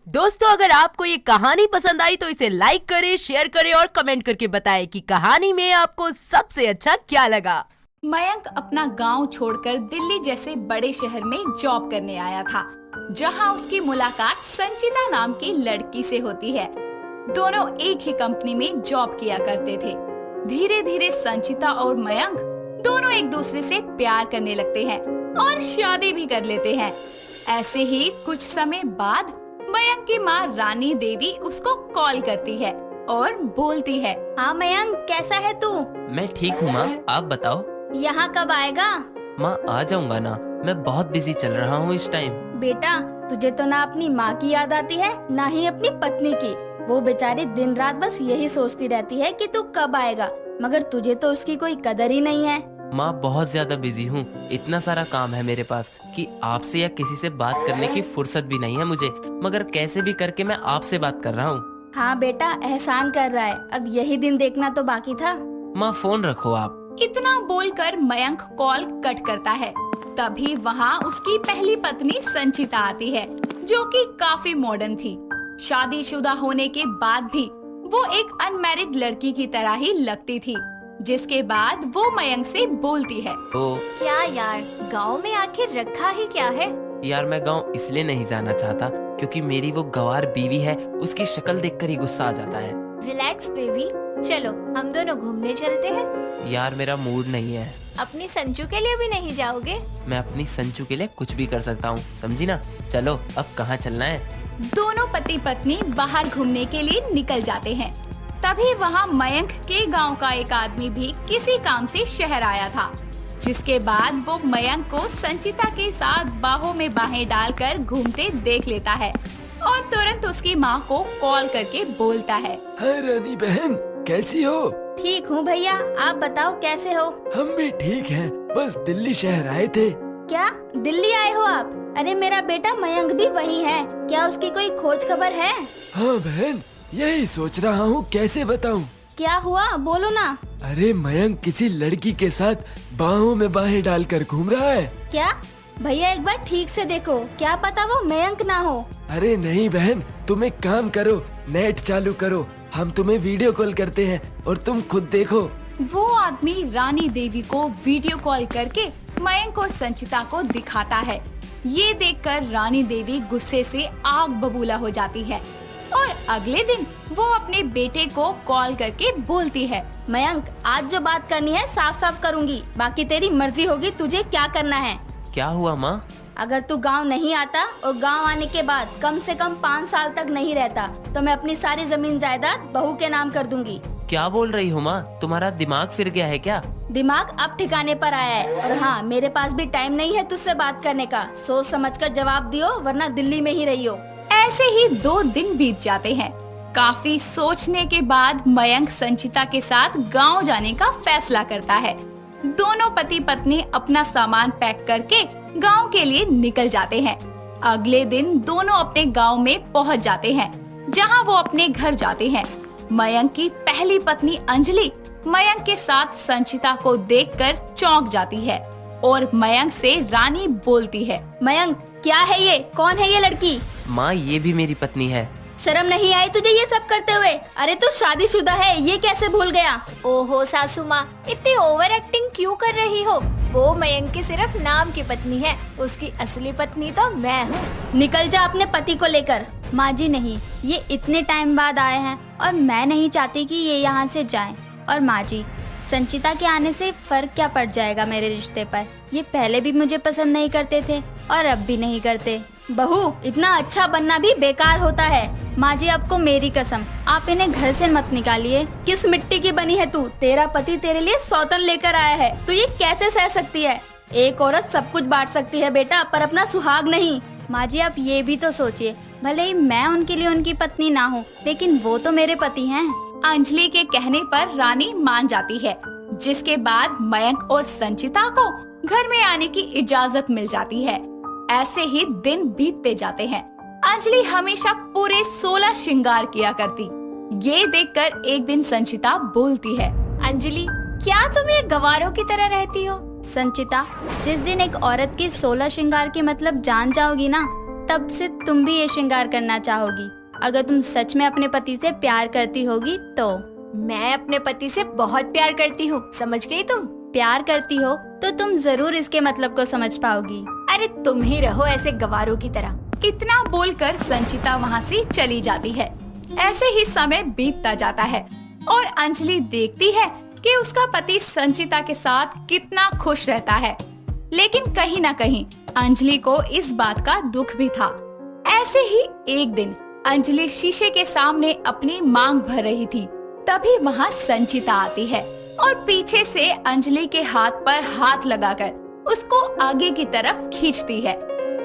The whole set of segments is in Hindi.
दोस्तों, अगर आपको ये कहानी पसंद आई तो इसे लाइक करें, शेयर करें और कमेंट करके बताएं कि कहानी में आपको सबसे अच्छा क्या लगा। मयंक अपना गांव छोड़कर दिल्ली जैसे बड़े शहर में जॉब करने आया था, जहां उसकी मुलाकात संचिता नाम की लड़की से होती है। दोनों एक ही कंपनी में जॉब किया करते थे। धीरे धीरे संचिता और मयंक दोनों एक दूसरे से प्यार करने लगते हैं और शादी भी कर लेते हैं। ऐसे ही कुछ समय बाद मयंक की माँ रानी देवी उसको कॉल करती है और बोलती है, हाँ मयंक, कैसा है तू? मैं ठीक हूँ माँ, आप बताओ। यहाँ कब आएगा? माँ आ जाऊंगा ना, मैं बहुत बिजी चल रहा हूँ इस टाइम। बेटा, तुझे तो ना अपनी माँ की याद आती है ना ही अपनी पत्नी की। वो बेचारी दिन रात बस यही सोचती रहती है कि तू कब आएगा, मगर तुझे तो उसकी कोई कदर ही नहीं है। माँ बहुत ज्यादा बिजी हूँ, इतना सारा काम है मेरे पास कि आपसे या किसी से बात करने की फुर्सत भी नहीं है मुझे, मगर कैसे भी करके मैं आपसे बात कर रहा हूँ। हाँ बेटा, एहसान कर रहा है, अब यही दिन देखना तो बाकी था। माँ फोन रखो आप। इतना बोलकर मयंक कॉल कट करता है। तभी वहाँ उसकी पहली पत्नी संचिता आती है, जो कि काफी मॉडर्न थी। शादीशुदा होने के बाद भी वो एक अनमैरिड लड़की की तरह ही लगती थी। जिसके बाद वो मयंक से बोलती है, तो क्या यार, गांव में आखिर रखा ही क्या है? यार मैं गाँव इसलिए नहीं जाना चाहता क्योंकि मेरी वो गंवार बीवी है, उसकी शक्ल देखकर ही गुस्सा आ जाता है। रिलैक्स बेबी, चलो हम दोनों घूमने चलते हैं। यार मेरा मूड नहीं है। अपनी संजू के लिए भी नहीं जाओगे? मैं अपनी संचू के लिए कुछ भी कर सकता हूँ, समझी ना। चलो अब कहाँ चलना है? दोनों पति पत्नी बाहर घूमने के लिए निकल जाते हैं। तभी वहाँ मयंक के गांव का एक आदमी भी किसी काम से शहर आया था। जिसके बाद वो मयंक को संचिता के साथ बाहों में बाहें डालकर घूमते देख लेता है और तुरंत उसकी माँ को कॉल करके बोलता है, हाय रानी बहन, कैसी हो? ठीक हूँ भैया, आप बताओ कैसे हो? हम भी ठीक हैं, बस दिल्ली शहर आए थे। क्या दिल्ली आए हो आप? अरे मेरा बेटा मयंक भी वही है, क्या उसकी कोई खोज खबर है? हाँ बहन, यही सोच रहा हूँ कैसे बताऊँ। क्या हुआ, बोलो ना। अरे मयंक किसी लड़की के साथ बाहों में बाहें डालकर घूम रहा है। क्या? भैया एक बार ठीक से देखो, क्या पता वो मयंक ना हो। अरे नहीं बहन, तुम एक काम करो, नेट चालू करो, हम तुम्हें वीडियो कॉल करते हैं और तुम खुद देखो। वो आदमी रानी देवी को वीडियो कॉल करके मयंक और संचिता को दिखाता है। ये देखकर रानी देवी गुस्से से आग बबूला हो जाती है और अगले दिन वो अपने बेटे को कॉल करके बोलती है, मयंक, आज जो बात करनी है साफ साफ करूँगी, बाकी तेरी मर्जी होगी तुझे क्या करना है। क्या हुआ माँ? अगर तू गांव नहीं आता और गांव आने के बाद कम से कम 5 साल तक नहीं रहता तो मैं अपनी सारी जमीन जायदाद बहू के नाम कर दूंगी। क्या बोल रही हो माँ? तुम्हारा दिमाग फिर गया है क्या? दिमाग अब ठिकाने पर आया है और हाँ, मेरे पास भी टाइम नहीं है तुझसे बात करने का। सोच समझकर जवाब दियो, वरना दिल्ली में ही रहियो। ऐसे ही 2 दिन बीत जाते हैं। काफी सोचने के बाद मयंक संचिता के साथ गांव जाने का फैसला करता है। दोनों पति पत्नी अपना सामान पैक करके गांव के लिए निकल जाते हैं। अगले दिन दोनों अपने गांव में पहुंच जाते हैं, जहां वो अपने घर जाते हैं। मयंक की पहली पत्नी अंजलि मयंक के साथ संचिता को देखकर चौंक जाती है और मयंक से रानी बोलती है, मयंक, क्या है ये? कौन है ये लड़की? माँ ये भी मेरी पत्नी है। शर्म नहीं आई तुझे ये सब करते हुए? अरे तू शादीशुदा है, ये कैसे भूल गया? ओहो सासू माँ, इतनी ओवर एक्टिंग क्यों कर रही हो? वो मयंक की सिर्फ नाम की पत्नी है, उसकी असली पत्नी तो मैं हूँ। निकल जा अपने पति को लेकर। माँ जी नहीं, ये इतने टाइम बाद आए हैं और मैं नहीं चाहती कि ये यहाँ से जाएं। और माँ जी, संचिता के आने से फर्क क्या पड़ जाएगा मेरे रिश्ते पर? ये पहले भी मुझे पसंद नहीं करते थे और अब भी नहीं करते। बहू, इतना अच्छा बनना भी बेकार होता है। माँ जी, आपको मेरी कसम, आप इन्हें घर से मत निकालिए। किस मिट्टी की बनी है तू? तेरा पति तेरे लिए सौतन लेकर आया है, तो ये कैसे सह सकती है? एक औरत सब कुछ बांट सकती है बेटा, पर अपना सुहाग नहीं। माँ जी, आप ये भी तो सोचिए, भले ही मैं उनके लिए उनकी पत्नी ना हूँ, लेकिन वो तो मेरे पति हैं। अंजलि के कहने पर रानी मान जाती है, जिसके बाद मयंक और संचिता को घर में आने की इजाजत मिल जाती है। ऐसे ही दिन बीतते जाते हैं। अंजलि हमेशा पूरे 16 श्रृंगार किया करती। ये देखकर एक दिन संचिता बोलती है, अंजलि, क्या तुम ये गवारों की तरह रहती हो? संचिता, जिस दिन एक औरत के 16 श्रृंगार के मतलब जान जाओगी ना, तब से तुम भी ये श्रृंगार करना चाहोगी। अगर तुम सच में अपने पति से प्यार करती होगी तो। मैं अपने पति से बहुत प्यार करती हूँ, समझ गई तुम? प्यार करती हो तो तुम जरूर इसके मतलब को समझ पाओगी। अरे तुम ही रहो ऐसे गवारों की तरह। इतना बोलकर संचिता वहाँ से चली जाती है। ऐसे ही समय बीतता जाता है और अंजलि देखती है कि उसका पति संचिता के साथ कितना खुश रहता है, लेकिन कहीं न कहीं अंजलि को इस बात का दुख भी था। ऐसे ही एक दिन अंजलि शीशे के सामने अपनी मांग भर रही थी, तभी वहाँ संचिता आती है और पीछे से अंजलि के हाथ पर हाथ लगाकर उसको आगे की तरफ खींचती है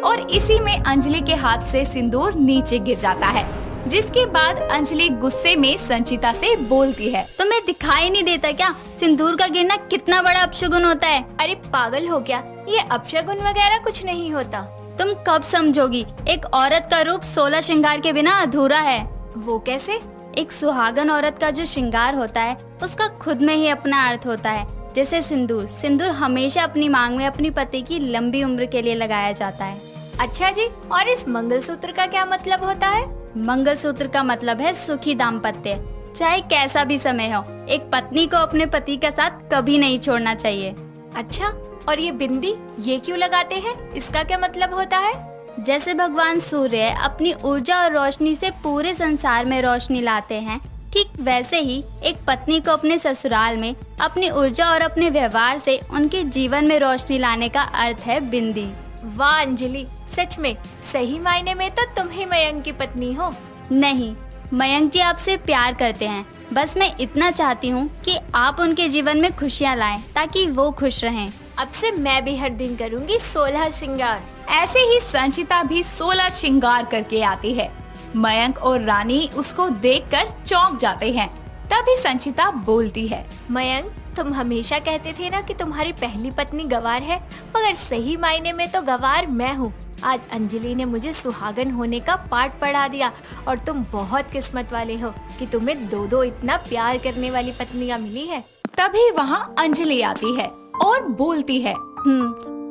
और इसी में अंजलि के हाथ से सिंदूर नीचे गिर जाता है, जिसके बाद अंजलि गुस्से में संचिता से बोलती है, तुम्हें दिखाई नहीं देता क्या सिंदूर का गिरना कितना बड़ा अपशगुन होता है? अरे पागल हो क्या, ये अपशगुन वगैरह कुछ नहीं होता। तुम कब समझोगी? एक औरत का रूप 16 श्रृंगार के बिना अधूरा है। वो कैसे? एक सुहागन औरत का जो श्रृंगार होता है उसका खुद में ही अपना अर्थ होता है। जैसे सिंदूर, सिंदूर हमेशा अपनी मांग में अपनी पति की लंबी उम्र के लिए लगाया जाता है। अच्छा जी, और इस मंगलसूत्र का क्या मतलब होता है? मंगलसूत्र का मतलब है सुखी दाम्पत्य। चाहे कैसा भी समय हो, एक पत्नी को अपने पति के साथ कभी नहीं छोड़ना चाहिए। अच्छा, और ये बिंदी ये क्यों लगाते हैं? इसका क्या मतलब होता है? जैसे भगवान सूर्य अपनी ऊर्जा और रोशनी से पूरे संसार में रोशनी लाते हैं, ठीक वैसे ही एक पत्नी को अपने ससुराल में अपनी ऊर्जा और अपने व्यवहार से उनके जीवन में रोशनी लाने का अर्थ है बिंदी। वाह अंजलि, सच में सही मायने में तो तुम ही मयंक की पत्नी हो। नहीं, मयंक जी आपसे प्यार करते हैं। बस मैं इतना चाहती हूँ कि आप उनके जीवन में खुशियाँ लाएं ताकि वो खुश रहें। अब से मैं भी हर दिन करूँगी 16 श्रृंगार। ऐसे ही संचिता भी 16 श्रृंगार करके आती है। मयंक और रानी उसको देखकर चौंक जाते हैं। तभी संचिता बोलती है, मयंक, तुम हमेशा कहते थे ना कि तुम्हारी पहली पत्नी गवार है, मगर सही मायने में तो गवार मैं हूँ। आज अंजलि ने मुझे सुहागन होने का पाठ पढ़ा दिया और तुम बहुत किस्मत वाले हो कि तुम्हें दो इतना प्यार करने वाली पत्नियाँ मिली है। तभी वहाँ अंजलि आती है और बोलती है,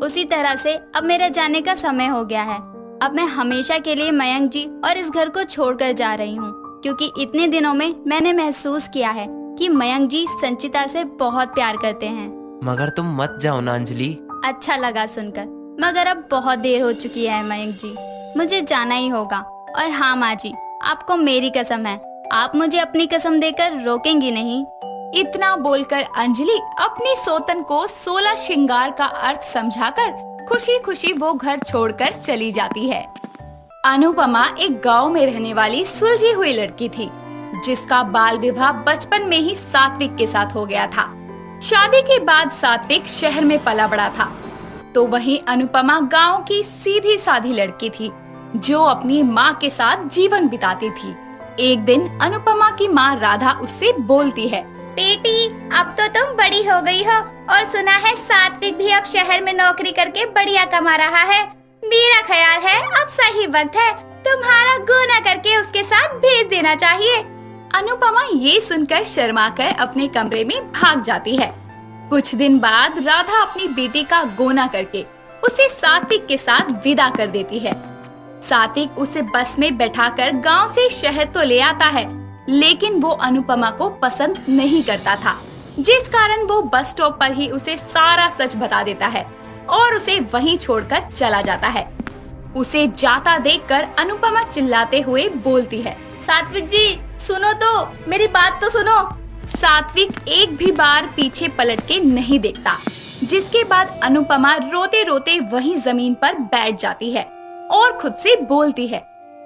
उसी तरह से अब मेरे जाने का समय हो गया है। अब मैं हमेशा के लिए मयंक जी और इस घर को छोड़कर जा रही हूँ, क्योंकि इतने दिनों में मैंने महसूस किया है कि मयंक जी संचिता से बहुत प्यार करते हैं। मगर तुम मत जाओ ना अंजलि। अच्छा लगा सुनकर, मगर अब बहुत देर हो चुकी है मयंक जी, मुझे जाना ही होगा। और हाँ माँ जी, आपको मेरी कसम है, आप मुझे अपनी कसम देकर रोकेंगी नहीं। इतना बोलकर अंजलि अपनी सोतन को 16 श्रृंगार का अर्थ समझाकर खुशी खुशी वो घर छोड़कर चली जाती है। अनुपमा एक गांव में रहने वाली सुलझी हुई लड़की थी, जिसका बाल विवाह बचपन में ही सात्विक के साथ हो गया था। शादी के बाद सात्विक शहर में पला बड़ा था, तो वहीं अनुपमा गांव की सीधी साधी लड़की थी, जो अपनी माँ के साथ जीवन बिताती थी। एक दिन अनुपमा की माँ राधा उससे बोलती है, बेटी, अब तो तुम बड़ी हो गई हो और सुना है सात्विक भी अब शहर में नौकरी करके बढ़िया कमा रहा है। मेरा ख्याल है अब सही वक्त है तुम्हारा गुना करके उसके साथ भेज देना चाहिए। अनुपमा ये सुनकर शर्माकर अपने कमरे में भाग जाती है। कुछ दिन बाद राधा अपनी बेटी का गोना करके उसे सात्विक के साथ विदा कर देती है। सात्विक उसे बस में बैठाकर गांव से शहर तो ले आता है, लेकिन वो अनुपमा को पसंद नहीं करता था, जिस कारण वो बस स्टॉप पर ही उसे सारा सच बता देता है और उसे वहीं छोड़कर चला जाता है। उसे जाता देखकर अनुपमा चिल्लाते हुए बोलती है, सात्विक जी सुनो तो, मेरी बात तो सुनो। सात्विक एक भी बार पीछे पलट के नहीं देखता, जिसके बाद अनुपमा रोते रोते वहीं जमीन पर बैठ जाती है और खुद से बोलती है,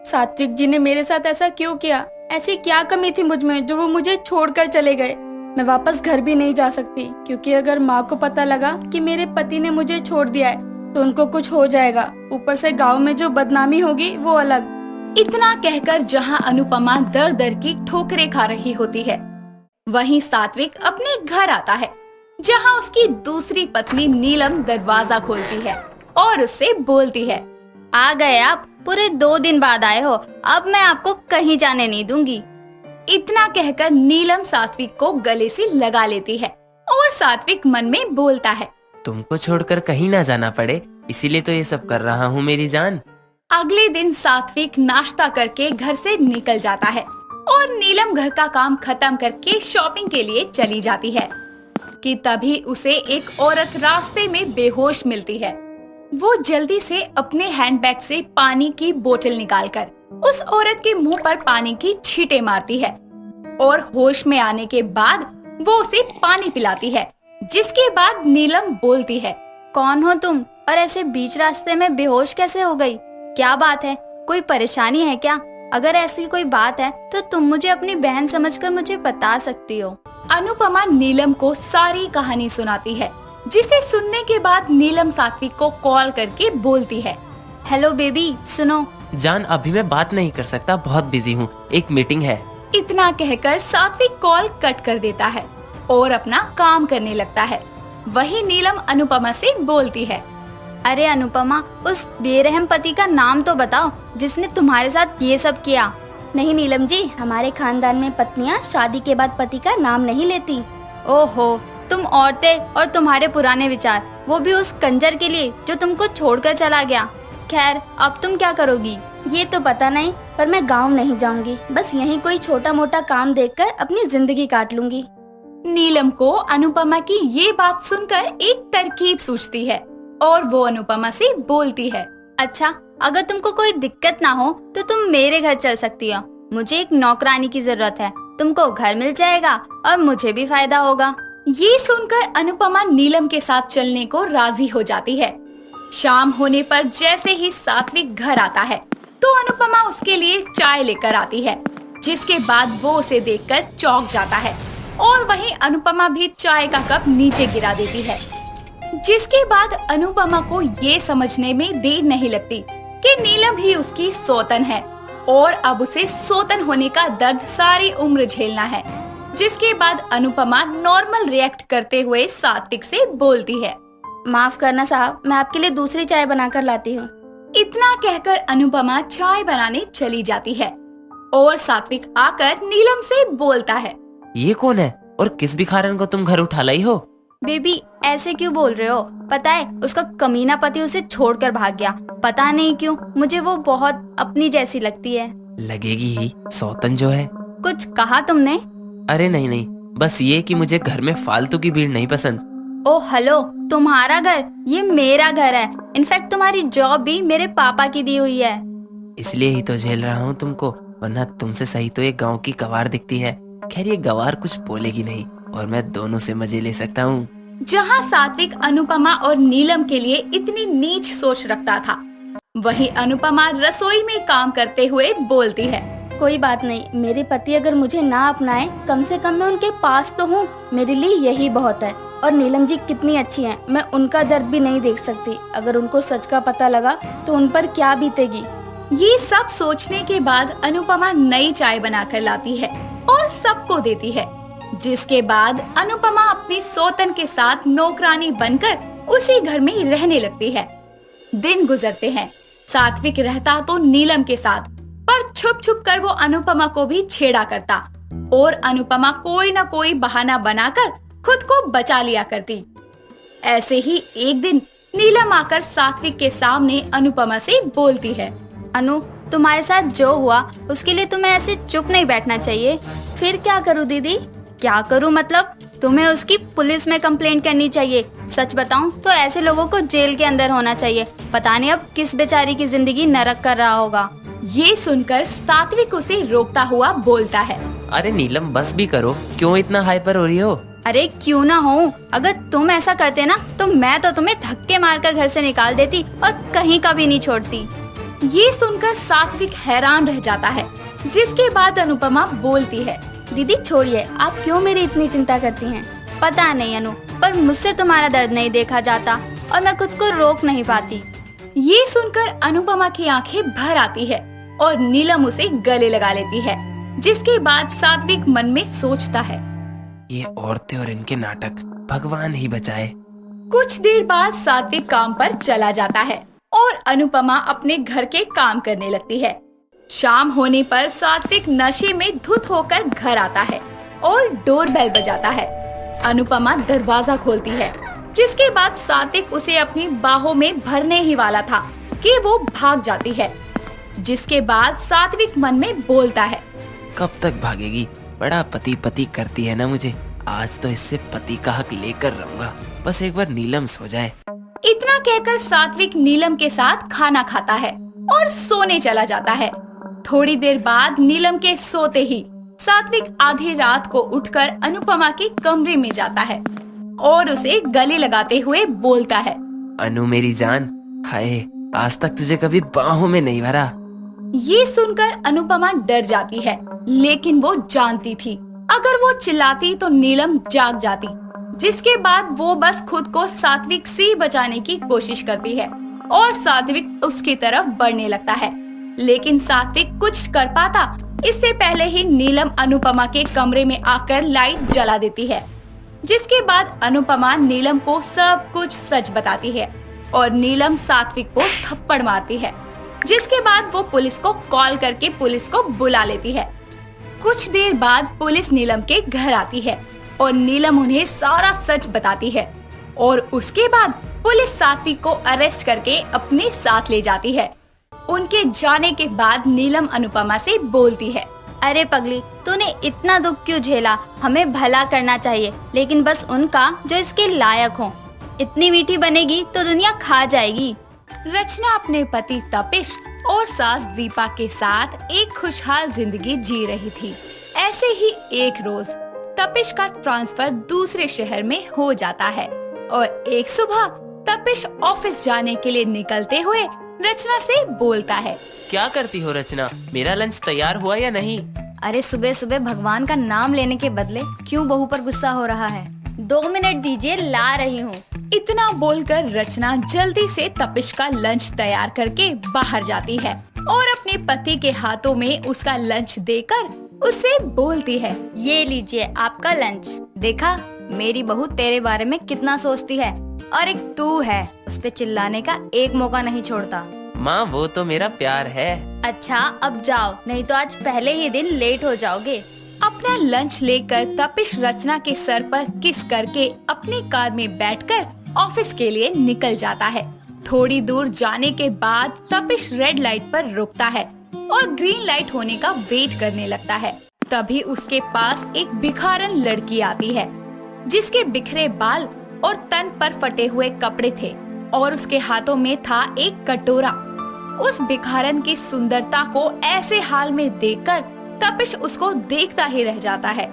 सात्विक जी ने मेरे साथ ऐसा क्यों किया? ऐसी क्या कमी थी मुझ में जो वो मुझे छोड़कर चले गए? मैं वापस घर भी नहीं जा सकती, क्योंकि अगर माँ को पता लगा कि मेरे पति ने मुझे छोड़ दिया है तो उनको कुछ हो जाएगा। ऊपर से गांव में जो बदनामी होगी वो अलग। इतना कहकर जहाँ अनुपमा दर दर की ठोकरें खा रही होती है, वहीं सात्विक अपने घर आता है, जहाँ उसकी दूसरी पत्नी नीलम दरवाजा खोलती है और उससे बोलती है, आ गए आप, पूरे 2 दिन बाद आए हो, अब मैं आपको कहीं जाने नहीं दूंगी। इतना कहकर नीलम सात्विक को गले से लगा लेती है और सात्विक मन में बोलता है, तुमको छोड़कर कहीं ना जाना पड़े, इसीलिए तो ये सब कर रहा हूँ मेरी जान। अगले दिन सात्विक नाश्ता करके घर से निकल जाता है और नीलम घर का काम खत्म करके शॉपिंग के लिए चली जाती है कि तभी उसे एक औरत रास्ते में बेहोश मिलती है। वो जल्दी से अपने हैंडबैग से पानी की बोतल निकालकर उस औरत के मुंह पर पानी की छींटे मारती है और होश में आने के बाद वो उसे पानी पिलाती है, जिसके बाद नीलम बोलती है, कौन हो तुम और ऐसे बीच रास्ते में बेहोश कैसे हो गई? क्या बात है? कोई परेशानी है क्या? अगर ऐसी कोई बात है तो तुम मुझे अपनी बहन समझकर मुझे बता सकती हो। अनुपमा नीलम को सारी कहानी सुनाती है, जिसे सुनने के बाद नीलम सात्विक को कॉल करके बोलती है, हेलो बेबी, सुनो। जान, अभी मैं बात नहीं कर सकता, बहुत बिजी हूँ, एक मीटिंग है। इतना कहकर सात्विक कॉल कट कर देता है और अपना काम करने लगता है। वही नीलम अनुपमा से बोलती है, अरे अनुपमा, उस बेरहम पति का नाम तो बताओ जिसने तुम्हारे साथ ये सब किया। नहीं नीलम जी, हमारे खानदान में पत्नियां शादी के बाद पति का नाम नहीं लेती। ओहो, तुम औरतें और तुम्हारे पुराने विचार, वो भी उस कंजर के लिए जो तुमको छोड़कर चला गया। खैर, अब तुम क्या करोगी ये तो पता नहीं, पर मैं गांव नहीं जाऊंगी। बस यहीं कोई छोटा मोटा काम देखकर अपनी जिंदगी काट लूंगी। नीलम को अनुपमा की ये बात सुनकर एक तरकीब सूझती है और वो अनुपमा से बोलती है, अच्छा, अगर तुमको कोई दिक्कत ना हो तो तुम मेरे घर चल सकती हो। मुझे एक नौकरानी की जरूरत है, तुमको घर मिल जाएगा और मुझे भी फायदा होगा। ये सुनकर अनुपमा नीलम के साथ चलने को राजी हो जाती है। शाम होने पर जैसे ही सात्विक घर आता है तो अनुपमा उसके लिए चाय लेकर आती है, जिसके बाद वो उसे देखकर चौंक जाता है और वहीं अनुपमा भी चाय का कप नीचे गिरा देती है। जिसके बाद अनुपमा को ये समझने में देर नहीं लगती कि नीलम ही उसकी सौतन है और अब उसे सौतन होने का दर्द सारी उम्र झेलना है। जिसके बाद अनुपमा नॉर्मल रिएक्ट करते हुए सात्विक से बोलती है, माफ करना साहब, मैं आपके लिए दूसरी चाय बनाकर लाती हूँ। इतना कहकर अनुपमा चाय बनाने चली जाती है और सात्विक आकर नीलम से बोलता है, ये कौन है और किस भिखारन को तुम घर उठा लाई हो? बेबी, ऐसे क्यों बोल रहे हो? पता है, उसका कमीना पति उसे छोड़कर भाग गया। पता नहीं क्यों मुझे वो बहुत अपनी जैसी लगती है। लगेगी ही, सौतन जो है। कुछ कहा तुमने? अरे नहीं, बस ये कि मुझे घर में फालतू की भीड़ नहीं पसंद। ओ हेलो, तुम्हारा घर? ये मेरा घर है। इनफैक्ट तुम्हारी जॉब भी मेरे पापा की दी हुई है। इसलिए ही तो झेल रहा हूँ तुमको, वरना तुमसे सही तो ये गांव की गवार दिखती है। खैर, ये गवार कुछ बोलेगी नहीं और मैं दोनों से मजे ले सकता हूँ। जहाँ सात्विक अनुपमा और नीलम के लिए इतनी नीच सोच रखता था, वहीं अनुपमा रसोई में काम करते हुए बोलती है, कोई बात नहीं, मेरे पति अगर मुझे ना अपनाए, कम से कम मैं उनके पास तो हूँ। मेरे लिए यही बहुत है। और नीलम जी कितनी अच्छी हैं, मैं उनका दर्द भी नहीं देख सकती। अगर उनको सच का पता लगा तो उन पर क्या बीतेगी। ये सब सोचने के बाद अनुपमा नई चाय बनाकर लाती है और सबको देती है। जिसके बाद अनुपमा अपनी सौतन के साथ नौकरानी बनकर उसी घर में रहने लगती है। दिन गुजरते हैं। सात्विक रहता तो नीलम के साथ, पर छुप छुप कर वो अनुपमा को भी छेड़ा करता और अनुपमा कोई न कोई बहाना बनाकर खुद को बचा लिया करती। ऐसे ही एक दिन नीलम आकर सात्विक के सामने अनुपमा से बोलती है, अनु, तुम्हारे साथ जो हुआ उसके लिए तुम्हें ऐसे चुप नहीं बैठना चाहिए। फिर क्या करूँ दीदी? क्या करूँ मतलब? तुम्हें उसकी पुलिस में कंप्लेंट करनी चाहिए। सच बताऊं तो ऐसे लोगों को जेल के अंदर होना चाहिए। पता नहीं अब किस बेचारी की जिंदगी नरक कर रहा होगा। ये सुनकर सात्विक उसे रोकता हुआ बोलता है, अरे नीलम, बस भी करो, क्यों इतना हाइपर हो रही हो? अरे क्यों ना हो, अगर तुम ऐसा करते ना तो मैं तो तुम्हें धक्के मारकर घर से निकाल देती और कहीं का भी नहीं छोड़ती। ये सुनकर सात्विक हैरान रह जाता है। जिसके बाद अनुपमा बोलती है, दीदी छोड़िए, आप क्यों मेरी इतनी चिंता करती हैं? पता नहीं अनु, पर मुझसे तुम्हारा दर्द नहीं देखा जाता और मैं खुद को रोक नहीं पाती। ये सुनकर अनुपमा की आंखें भर आती है और नीलम उसे गले लगा लेती है। जिसके बाद सात्विक मन में सोचता है, ये औरतें और इनके नाटक, भगवान ही बचाए। कुछ देर बाद सात्विक काम पर चला जाता है और अनुपमा अपने घर के काम करने लगती है। शाम होने पर सात्विक नशे में धुत होकर घर आता है और डोरबेल बजाता है। अनुपमा दरवाजा खोलती है। जिसके बाद सात्विक उसे अपनी बाहों में भरने ही वाला था कि वो भाग जाती है। जिसके बाद सात्विक मन में बोलता है, कब तक भागेगी? बड़ा पति पति करती है ना मुझे। आज तो इससे पति का हक लेकर रहूंगा, बस एक बार नीलम सो जाए। इतना कहकर सात्विक नीलम के साथ खाना खाता है और सोने चला जाता है। थोड़ी देर बाद नीलम के सोते ही सात्विक आधी रात को उठकर अनुपमा के कमरे में जाता है और उसे गले लगाते हुए बोलता है, अनु मेरी जान, हाय आज तक तुझे कभी बाहों में नहीं भरा। ये सुनकर अनुपमा डर जाती है, लेकिन वो जानती थी अगर वो चिल्लाती तो नीलम जाग जाती। जिसके बाद वो बस खुद को सात्विक से बचाने की कोशिश करती है और सात्विक उसकी तरफ बढ़ने लगता है, लेकिन सात्विक कुछ कर पाता इससे पहले ही नीलम अनुपमा के कमरे में आकर लाइट जला देती है। जिसके बाद अनुपमा नीलम को सब कुछ सच बताती है और नीलम सात्विक को थप्पड़ मारती है। जिसके बाद वो पुलिस को कॉल करके पुलिस को बुला लेती है। कुछ देर बाद पुलिस नीलम के घर आती है और नीलम उन्हें सारा सच बताती है और उसके बाद पुलिस सात्विक को अरेस्ट करके अपने साथ ले जाती है। उनके जाने के बाद नीलम अनुपमा से बोलती है, अरे पगली, तूने इतना दुख क्यों झेला? हमें भला करना चाहिए, लेकिन बस उनका जो इसके लायक हो। इतनी मीठी बनेगी तो दुनिया खा जाएगी। रचना अपने पति तपिश और सास दीपा के साथ एक खुशहाल जिंदगी जी रही थी। ऐसे ही एक रोज तपिश का ट्रांसफर दूसरे शहर में हो जाता है और एक सुबह तपिश ऑफिस जाने के लिए निकलते हुए रचना से बोलता है, क्या करती हो रचना? मेरा लंच तैयार हुआ या नहीं? अरे सुबह सुबह भगवान का नाम लेने के बदले क्यों बहू पर गुस्सा हो रहा है? 2 मिनट दीजिए, ला रही हूँ। इतना बोलकर रचना जल्दी से तपिश का लंच तैयार करके बाहर जाती है और अपने पति के हाथों में उसका लंच देकर उसे बोलती है, ये लीजिए आपका लंच। देखा मेरी बहू तेरे बारे में कितना सोचती है, और एक तू है उस पे चिल्लाने का एक मौका नहीं छोड़ता। माँ वो तो मेरा प्यार है। अच्छा अब जाओ, नहीं तो आज पहले ही दिन लेट हो जाओगे। अपना लंच लेकर तपिश रचना के सर पर किस करके अपनी कार में बैठकर ऑफिस के लिए निकल जाता है। थोड़ी दूर जाने के बाद तपिश रेड लाइट पर रुकता है और ग्रीन लाइट होने का वेट करने लगता है। तभी उसके पास एक भिखारन लड़की आती है जिसके बिखरे बाल और तन पर फटे हुए कपड़े थे और उसके हाथों में था एक कटोरा। उस भिखारन की सुंदरता को ऐसे हाल में देखकर तपिश उसको देखता ही रह जाता है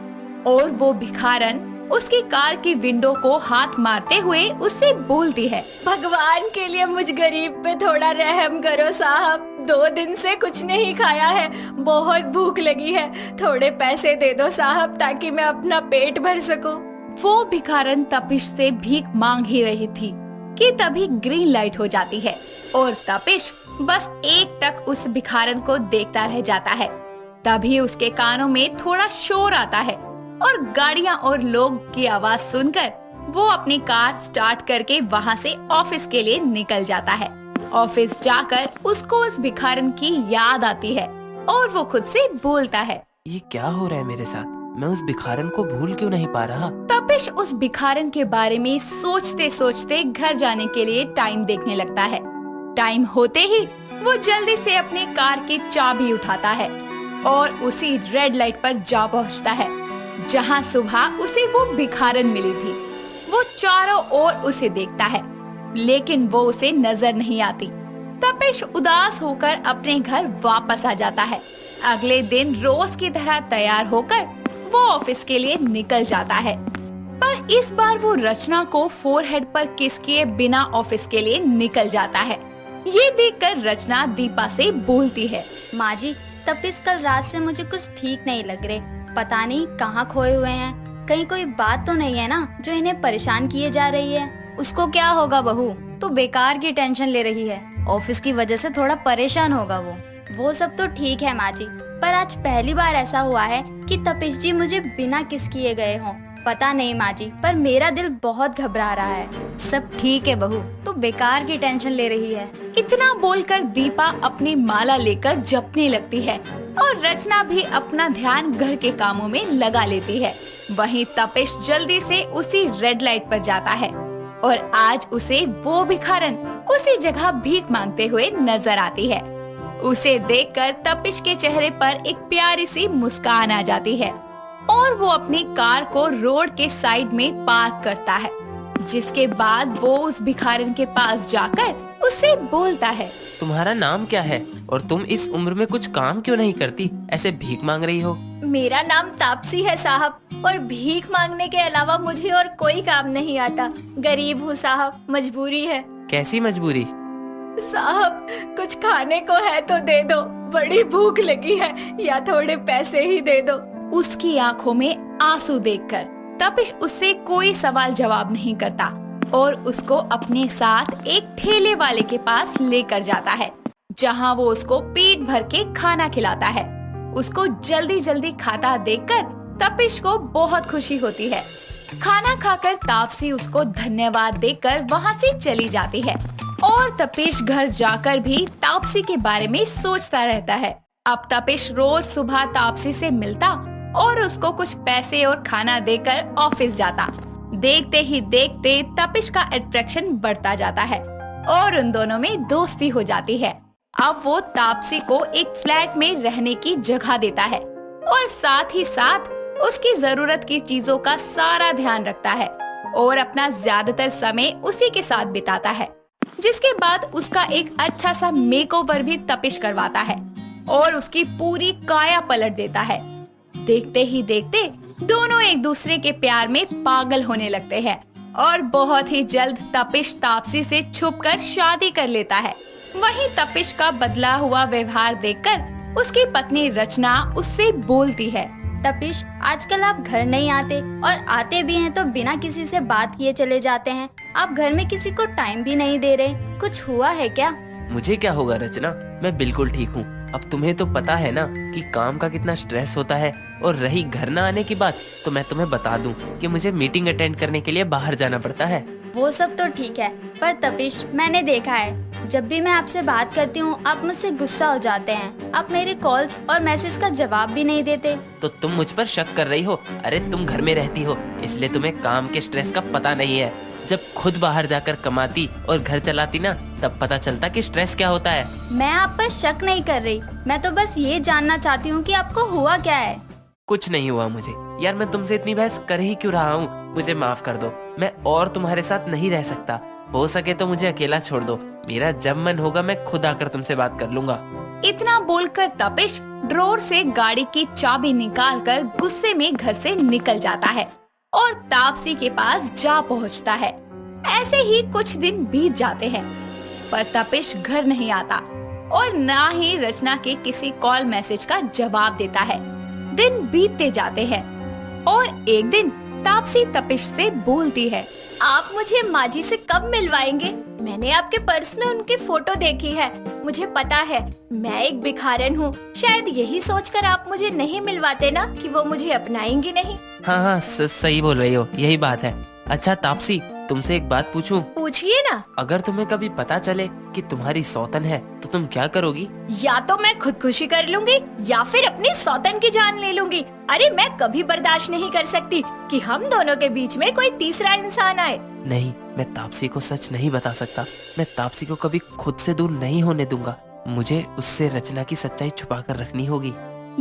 और वो भिखारन उसकी कार की विंडो को हाथ मारते हुए उससे बोलती है, भगवान के लिए मुझ गरीब पे थोड़ा रहम करो साहब। 2 दिन से कुछ नहीं खाया है, बहुत भूख लगी है। थोड़े पैसे दे दो साहब ताकि मैं अपना पेट भर सकूं। वो भिखारन तपिश से भीख मांग ही रही थी कि तभी ग्रीन लाइट हो जाती है और तपिश बस एक टक उस भिखारन को देखता रह जाता है। तभी उसके कानों में थोड़ा शोर आता है और गाड़ियां और लोग की आवाज सुनकर वो अपनी कार स्टार्ट करके वहां से ऑफिस के लिए निकल जाता है। ऑफिस जाकर उसको उस भिखारन की याद आती है और वो खुद से बोलता है, ये क्या हो रहा है मेरे साथ? मैं उस भिखारन को भूल क्यों नहीं पा रहा? तपिश उस भिखारन के बारे में सोचते सोचते घर जाने के लिए टाइम देखने लगता है। टाइम होते ही वो जल्दी से अपनी कार की चाबी उठाता है और उसी रेड लाइट पर जा पहुंचता है जहां सुबह उसे वो भिखारन मिली थी। वो चारों ओर उसे देखता है लेकिन वो उसे नजर नहीं आती। तपिश उदास होकर अपने घर वापस आ जाता है। अगले दिन रोज की तरह तैयार होकर वो ऑफिस के लिए निकल जाता है, पर इस बार वो रचना को फोरहेड पर किस किए बिना ऑफिस के लिए निकल जाता है। ये देखकर रचना दीपा से बोलती है, माँ जी, तपिश कल रात से मुझे कुछ ठीक नहीं लग रहे। पता नहीं कहाँ खोए हुए हैं। कहीं कोई बात तो नहीं है ना जो इन्हें परेशान किए जा रही है? उसको क्या होगा बहू, तो बेकार की टेंशन ले रही है। ऑफिस की वजह से थोड़ा परेशान होगा वो सब तो ठीक है माँ जी, पर आज पहली बार ऐसा हुआ है कि तपिश जी मुझे बिना किस किए गए हों। पता नहीं माँ जी, पर मेरा दिल बहुत घबरा रहा है। सब ठीक है बहू, तो बेकार की टेंशन ले रही है। इतना बोलकर दीपा अपनी माला लेकर जपने लगती है और रचना भी अपना ध्यान घर के कामों में लगा लेती है। वहीं तपिश जल्दी से उसी रेड लाइट पर जाता है और आज उसे वो भिखारन उसी जगह भीख मांगते हुए नजर आती है। उसे देखकर तपिश के चेहरे पर एक प्यारी सी मुस्कान आ जाती है और वो अपनी कार को रोड के साइड में पार्क करता है, जिसके बाद वो उस भिखारन के पास जाकर उससे बोलता है, तुम्हारा नाम क्या है और तुम इस उम्र में कुछ काम क्यों नहीं करती, ऐसे भीख मांग रही हो? मेरा नाम तापसी है साहब, और भीख मांगने के अलावा मुझे और कोई काम नहीं आता। गरीब हूँ साहब, मजबूरी है। कैसी मजबूरी? साहब कुछ खाने को है तो दे दो, बड़ी भूख लगी है, या थोड़े पैसे ही दे दो। उसकी आंखों में आंसू देखकर तपिश उससे कोई सवाल जवाब नहीं करता और उसको अपने साथ एक ठेले वाले के पास लेकर जाता है, जहां वो उसको पेट भर के खाना खिलाता है। उसको जल्दी जल्दी खाता देखकर तपिश को बहुत खुशी होती है। खाना खाकर तापसी उसको धन्यवाद देकर वहां से चली जाती है और तपिश घर जाकर भी तापसी के बारे में सोचता रहता है। अब तपिश रोज सुबह तापसी से मिलता और उसको कुछ पैसे और खाना देकर ऑफिस जाता। देखते ही देखते तपिश का अट्रैक्शन बढ़ता जाता है और उन दोनों में दोस्ती हो जाती है। अब वो तापसी को एक फ्लैट में रहने की जगह देता है और साथ ही साथ उसकी जरूरत की चीजों का सारा ध्यान रखता है और अपना ज्यादातर समय उसी के साथ बिताता है। जिसके बाद उसका एक अच्छा सा मेकओवर भी तपिश करवाता है और उसकी पूरी काया पलट देता है। देखते ही देखते दोनों एक दूसरे के प्यार में पागल होने लगते हैं और बहुत ही जल्द तपिश तापसी से छुपकर शादी कर लेता है। वहीं तपिश का बदला हुआ व्यवहार देखकर उसकी पत्नी रचना उससे बोलती है, तपिश, आजकल आप घर नहीं आते और आते भी हैं तो बिना किसी से बात किए चले जाते हैं। आप घर में किसी को टाइम भी नहीं दे रहे, कुछ हुआ है क्या? मुझे क्या होगा रचना, मैं बिल्कुल ठीक हूँ। अब तुम्हें तो पता है ना कि काम का कितना स्ट्रेस होता है, और रही घर न आने की बात तो मैं तुम्हें बता दूं कि मुझे मीटिंग अटेंड करने के लिए बाहर जाना पड़ता है। वो सब तो ठीक है, पर तपिश, मैंने देखा है जब भी मैं आपसे बात करती हूँ आप मुझसे गुस्सा हो जाते हैं। आप मेरे कॉल्स और मैसेज का जवाब भी नहीं देते। तो तुम मुझ पर शक कर रही हो? अरे तुम घर में रहती हो इसलिए तुम्हें काम के स्ट्रेस का पता नहीं है। जब खुद बाहर जाकर कमाती और घर चलाती ना, तब पता चलता कि स्ट्रेस क्या होता है। मैं आप पर शक नहीं कर रही, मैं तो बस ये जानना चाहती हूँ कि आपको हुआ क्या है। कुछ नहीं हुआ मुझे। यार मैं तुमसे इतनी बहस कर ही क्यों रहा हूँ, मुझे माफ कर दो। मैं और तुम्हारे साथ नहीं रह सकता, हो सके तो मुझे अकेला छोड़ दो। मेरा जब मन होगा मैं खुद आकर तुमसे बात कर लूंगा। इतना बोलकर तपिश ड्रॉर से गाड़ी की चाबी निकालकर गुस्से में घर से निकल जाता है और तापसी के पास जा पहुंचता है। ऐसे ही कुछ दिन बीत जाते हैं, पर तपिश घर नहीं आता और ना ही रचना के किसी कॉल मैसेज का जवाब देता है। दिन बीतते जाते हैं और एक दिन तापसी तपिश से बोलती है, आप मुझे माजी से कब मिलवाएंगे? मैंने आपके पर्स में उनकी फोटो देखी है। मुझे पता है मैं एक भिखारन हूँ, शायद यही सोचकर आप मुझे नहीं मिलवाते ना कि वो मुझे अपनाएंगी नहीं। हाँ सही बोल रही हो, यही बात है। अच्छा तापसी, तुमसे एक बात पूछूं? पूछिए ना। अगर तुम्हें कभी पता चले कि तुम्हारी सौतन है तो तुम क्या करोगी? या तो मैं खुदकुशी कर लूंगी या फिर अपनी सौतन की जान ले लूंगी। अरे मैं कभी बर्दाश्त नहीं कर सकती कि हम दोनों के बीच में कोई तीसरा इंसान आए। नहीं, मैं तापसी को सच नहीं बता सकता। मैं तापसी को कभी खुद से दूर नहीं होने दूंगा। मुझे उससे रचना की सच्चाई छुपा कर रखनी होगी।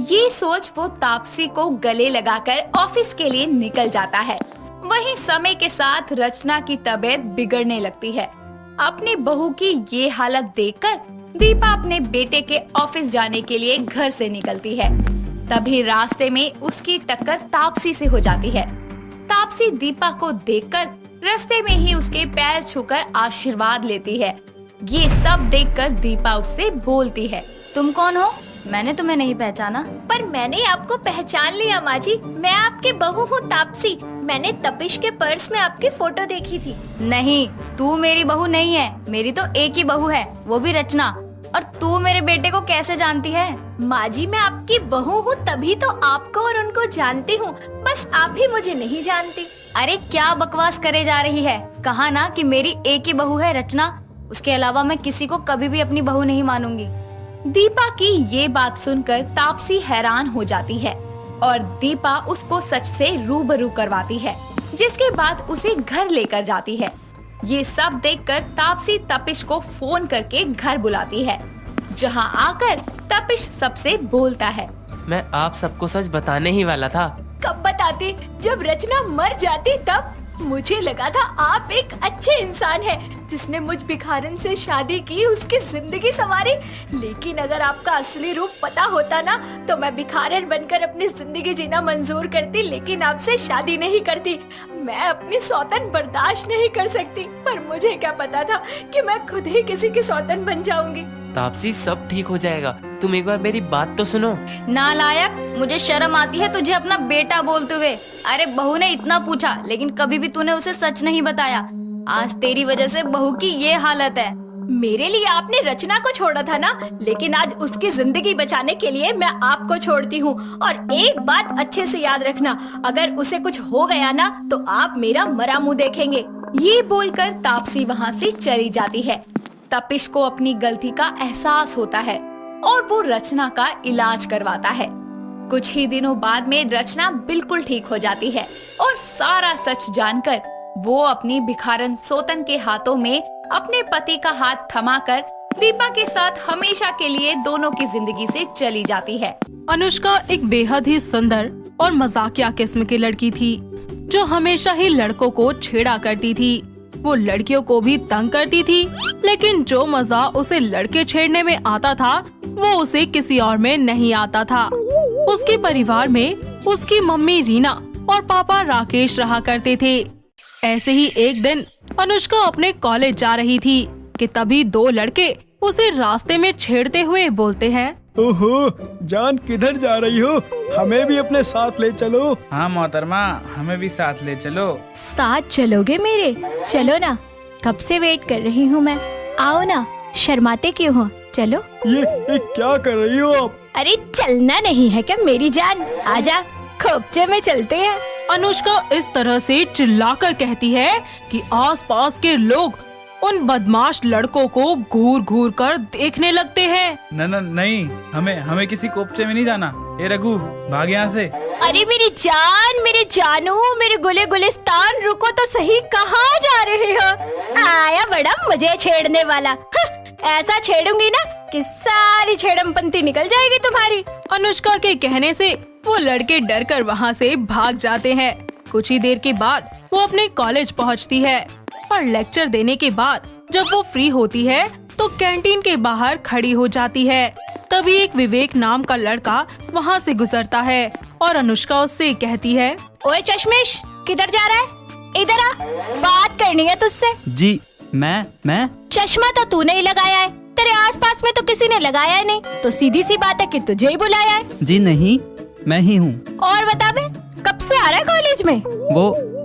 ये सोच वो तापसी को गले लगाकर ऑफिस के लिए निकल जाता है। वहीं समय के साथ रचना की तबीयत बिगड़ने लगती है। अपनी बहू की ये हालत देखकर दीपा अपने बेटे के ऑफिस जाने के लिए घर से निकलती है। तभी रास्ते में उसकी टक्कर तापसी से हो जाती है। तापसी दीपा को देखकर रास्ते में ही उसके पैर छूकर आशीर्वाद लेती है। ये सब देखकर दीपा उससे बोलती है, तुम कौन हो? मैंने तुम्हें नहीं पहचाना। पर मैंने आपको पहचान लिया माँ जी, मैं आपकी बहू हूँ तापसी। मैंने तपिश के पर्स में आपकी फोटो देखी थी। नहीं, तू मेरी बहू नहीं है, मेरी तो एक ही बहू है, वो भी रचना। और तू मेरे बेटे को कैसे जानती है? माँ जी मैं आपकी बहू हूँ तभी तो आपको और उनको जानती हूँ, बस आप ही मुझे नहीं जानती। अरे क्या बकवास करे जा रही है? कहा ना कि मेरी एक ही बहू है रचना, उसके अलावा मैं किसी को कभी भी अपनी बहू नहीं मानूंगी। दीपा की ये बात सुनकर तापसी हैरान हो जाती है और दीपा उसको सच से रूबरू करवाती है, जिसके बाद उसे घर लेकर जाती है। ये सब देखकर तापसी तपिश को फोन करके घर बुलाती है, जहां आकर तपिश सबसे बोलता है। मैं आप सबको सच बताने ही वाला था। कब बताती? जब रचना मर जाती तब। मुझे लगा था आप एक अच्छे इंसान हैं, जिसने मुझ भिखारन से शादी की, उसकी जिंदगी संवारी। लेकिन अगर आपका असली रूप पता होता ना, तो मैं भिखारन बनकर अपनी जिंदगी जीना मंजूर करती, लेकिन आपसे शादी नहीं करती। मैं अपनी सौतन बर्दाश्त नहीं कर सकती, पर मुझे क्या पता था कि मैं खुद ही किसी की सौतन बन जाऊंगी। तापसी, सब ठीक हो जाएगा, तुम एक बार मेरी बात तो सुनो। नालायक, मुझे शर्म आती है तुझे अपना बेटा बोलते हुए। अरे बहू ने इतना पूछा, लेकिन कभी भी तूने उसे सच नहीं बताया। आज तेरी वजह से बहू की ये हालत है। मेरे लिए आपने रचना को छोड़ा था ना, लेकिन आज उसकी जिंदगी बचाने के लिए मैं आपको छोड़ती हूँ। और एक बात अच्छे से याद रखना, अगर उसे कुछ हो गया ना, तो आप मेरा मरा मुंह देखेंगे। ये बोलकर तापसी वहाँ से चली जाती है। तपिश को अपनी गलती का एहसास होता है और वो रचना का इलाज करवाता है। कुछ ही दिनों बाद में रचना बिल्कुल ठीक हो जाती है और सारा सच जानकर वो अपनी भिखारन सोतन के हाथों में अपने पति का हाथ थमाकर दीपा के साथ हमेशा के लिए दोनों की जिंदगी से चली जाती है। अनुष्का एक बेहद ही सुंदर और मजाकिया किस्म की लड़की थी, जो हमेशा ही लड़कों को छेड़ा करती थी। वो लड़कियों को भी तंग करती थी, लेकिन जो मजा उसे लड़के छेड़ने में आता था, वो उसे किसी और में नहीं आता था। उसके परिवार में उसकी मम्मी रीना और पापा राकेश रहा करते थे। ऐसे ही एक दिन अनुष्का अपने कॉलेज जा रही थी कि तभी दो लड़के उसे रास्ते में छेड़ते हुए बोलते हैं, ओहो जान, किधर जा रही हो? हमें भी अपने साथ ले चलो। हाँ मोहतरमा, हमें भी साथ ले चलो। साथ चलोगे मेरे? चलो ना, कब से वेट कर रही हूँ मैं। आओ ना, शर्माते क्यों हो? चलो। ये क्या कर रही हो आप? अरे चलना नहीं है क्या मेरी जान? आजा, खोपचे में चलते हैं। अनुष्का इस तरह से चिल्लाकर कहती है कि आसपास के लोग उन बदमाश लड़कों को घूर घूर कर देखने लगते हैं। नहीं, हमें किसी कोपचे में नहीं जाना। ए रघु, भाग यहाँ से। अरे मेरी जान, मेरे जानू, मेरे गुले गुलिस्तान, रुको तो सही, कहाँ जा रहे हो? आया बड़ा मुझे छेड़ने वाला। ऐसा छेड़ूंगी ना कि सारी छेड़मपंती निकल जाएगी तुम्हारी। अनुष्का के कहने से वो लड़के डर कर वहाँ से भाग जाते हैं। कुछ ही देर के बाद वो अपने कॉलेज पहुँचती है और लेक्चर देने के बाद जब वो फ्री होती है तो कैंटीन के बाहर खड़ी हो जाती है। तभी एक विवेक नाम का लड़का वहाँ से गुजरता है और अनुष्का उससे कहती है, ओए चश्मिश, किधर जा रहा है? इधर आ, बात करनी है तुझसे। जी मैं चश्मा तो तूने ही लगाया है, तेरे आसपास में तो किसी ने लगाया ही नहीं, तो सीधी सी बात है कि तुझे ही बुलाया है। जी नहीं, मैं ही हूँ। और बता बे, कब से आ रहा है कॉलेज में?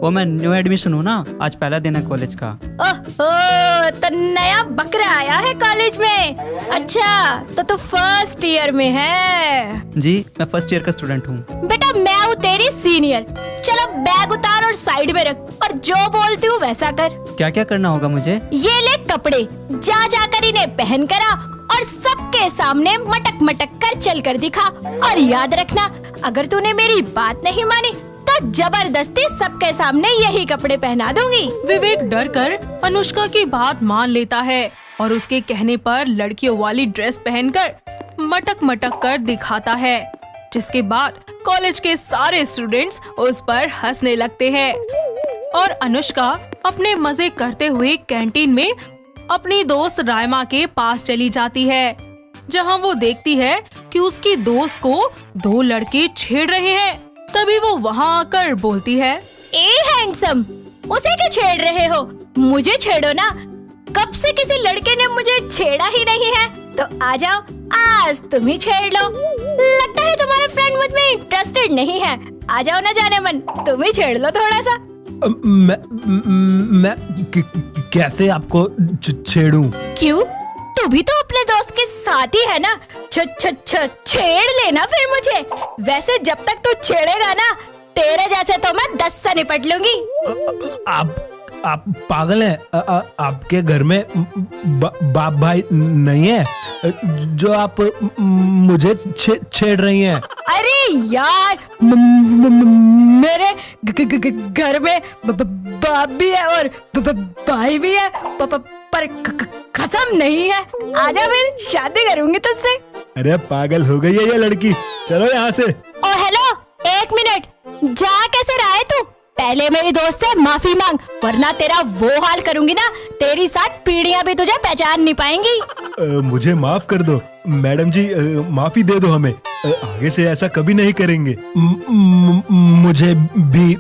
वो मैं न्यू एडमिशन हूँ ना, आज पहला दिन है कॉलेज का। ओहो, तो नया बकरा आया है कॉलेज में। अच्छा, तो तू फर्स्ट ईयर में है? जी, मैं फर्स्ट ईयर का स्टूडेंट हूँ। बेटा मैं हूँ तेरी सीनियर। चलो बैग उतार और साइड में रख, और जो बोलती हूँ वैसा कर। क्या क्या करना होगा मुझे? ये ले कपड़े, जा जाकर इन्हें पहन कर आ और सबके सामने मटक मटक कर चल कर दिखा। और याद रखना, अगर तूने मेरी बात नहीं मानी तो जबरदस्ती सबके सामने यही कपड़े पहना दूंगी। विवेक डर कर अनुष्का की बात मान लेता है और उसके कहने पर लड़कियों वाली ड्रेस पहनकर मटक मटक कर दिखाता है, जिसके बाद कॉलेज के सारे स्टूडेंट्स उस पर हंसने लगते हैं। और अनुष्का अपने मजे करते हुए कैंटीन में अपनी दोस्त रायमा के पास चली जाती है, जहां वो देखती है कि उसकी दोस्त को दो लड़के छेड़ रहे हैं। तभी वो वहां आकर बोलती है, ए हैंडसम, उसे क्यों छेड़ रहे हो? मुझे छेड़ो ना, कब से किसी लड़के ने मुझे छेड़ा ही नहीं है, तो आ जाओ, आज तुम ही छेड़ लो। लगता है तुम्हारा फ्रेंड मुझ में इंटरेस्टेड नहीं है। आ जाओ ना जाने मन, तुम ही छेड़ लो थोड़ा सा। मैं कैसे आपको छेड़ूं? क्यों? तू भी तो अपने दोस्त के साथ ही है ना। छेड़ लेना फिर मुझे। वैसे जब तक तू छेड़ेगा ना, तेरे जैसे तो मैं 10 से निपट लूंगी। आप पागल हैं? आपके घर में बाप भाई नहीं है जो आप मुझे छेड़ रही हैं? अरे यार, मेरे घर में बाप भी है और भाई भी है, पर कसम नहीं है। आजा, फिर शादी करूंगी तुझसे। अरे पागल हो गई है ये लड़की, चलो यहाँ से। ओ हेलो, एक मिनट, जा कैसे रहा है तू? पहले मेरी दोस्त से माफी मांग, वरना तेरा वो हाल करूंगी ना, तेरी साथ पीढ़ियां भी तुझे पहचान नहीं पाएंगी। मुझे माफ कर दो मैडम जी, माफी दे दो हमें, आगे से ऐसा कभी नहीं करेंगे। मुझे भी